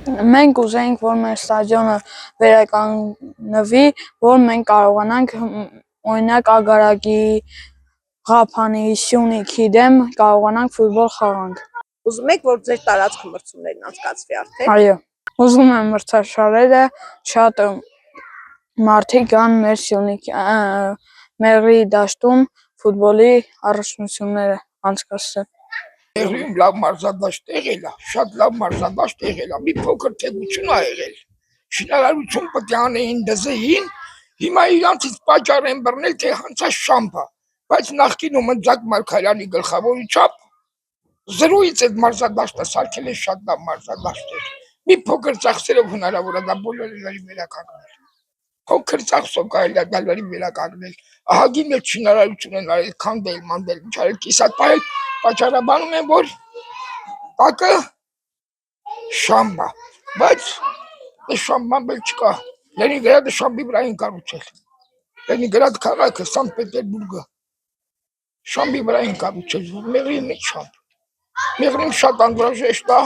Մենք ուզեինք, որ մեր ստադիոնը վերականգնվի, որ մենք կարողանանք օրինակ Ագարակի, Ղափանի, Սյունիքի դեմ կարողանանք ֆուտբոլ խաղանք։ Ուզում եք, որ ձեր տարածքը մրցումներն անցկացվի արդեն։ Այո, ուզում եմ մրցաշարերը շատ մարդիկ գան մեր Սյունիքի Մեղրի դաշտում ֆուտբոլի առաջնությունները անցկացնեն։ Մեղրիում լավ մարզադաշտ եղել է, շատ լավ մարզադաշտ եղել է, մի փոքր թեգություն ա եղել։ Շինարարություն պետք է անեին, դզեին, հիմա իրանցից պատճառ են բռնել, թե հանցա շամփա, բայց նախկինում Ընձակ Մարգարյանի գլխավորությամբ զրոյից այդ մարզադաշտը սարքել է շատ լավ մարզադաշտ էր։ Մի փոքր ծախսերով հնարավոր է դա բոլորի վերականգնել։ Փոքր ծախսով կարելի է դա վերականգնել։ Ահագին մեծ շինարարություն են արել, քանդել, մանդել, ինչ արել, կիսատ պահել, պատճառաբանում են, որ տակը շամբա, բայց շամբան բել չկա։ Լենինգրադը շամբի վրա են կառուցել։ Լենինգրադ քաղաքը, Սանտ Պետերբուրգը շամբի վրա են կառուցել, Մեղրի մեջ շամբ։ Մեղրին շատ անհրաժեշտ է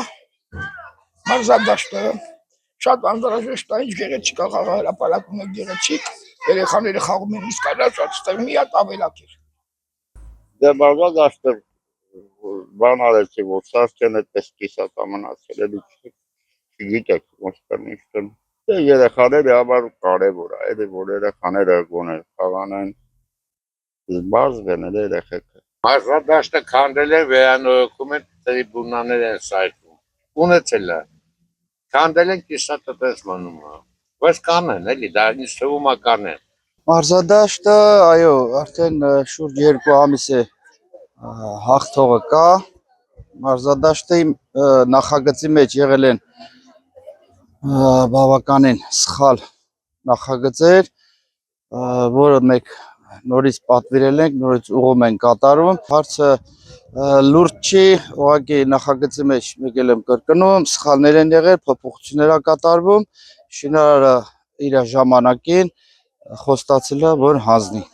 մարզադաշտը, շատ անհրաժեշտ է, ինչ գեղեցիկ է խաղահրապարակում է գեղեցիկ, երեխաները խաղում են իսկ այստեղ մի հատ ավելակ էր։ Դե մարզադաշտը բան արեցի, որ սարքեն այդպես կիսատ ամնացել էլի չգիտեք ոնց կնիշտն։ Դե երեխաների համար կարևոր է, էլի որ երեխաները գոնե խաղանեն, զբաղվեն էլ երեխեքը։ Մարզադաշտը քանդել են, վերանորոգում են, տրիբունաներ են սարքում։ Ունեցել է։ Քանդել են կիսատը պես մնում է։ Բայց կանեն, էլի դա ինձ թվում է կանեն։ Մարզադաշտը, այո, արդեն շուրջ 2 ամիս է հաղթողը կա։ Մարզադաշտի նախագծի մեջ եղել են բավականին սխալ նախագծեր, որը մենք նորից պատվիրել ենք, նորից ուղում ենք կատարում։ Հարցը լուրջ չի, ուղղակի նախագծի մեջ եկել եմ կրկնում, սխալներ են եղել, փոփոխություններ ա կատարվում, շինարարը իր ժամանակին խոստացել է, որ հանձնի։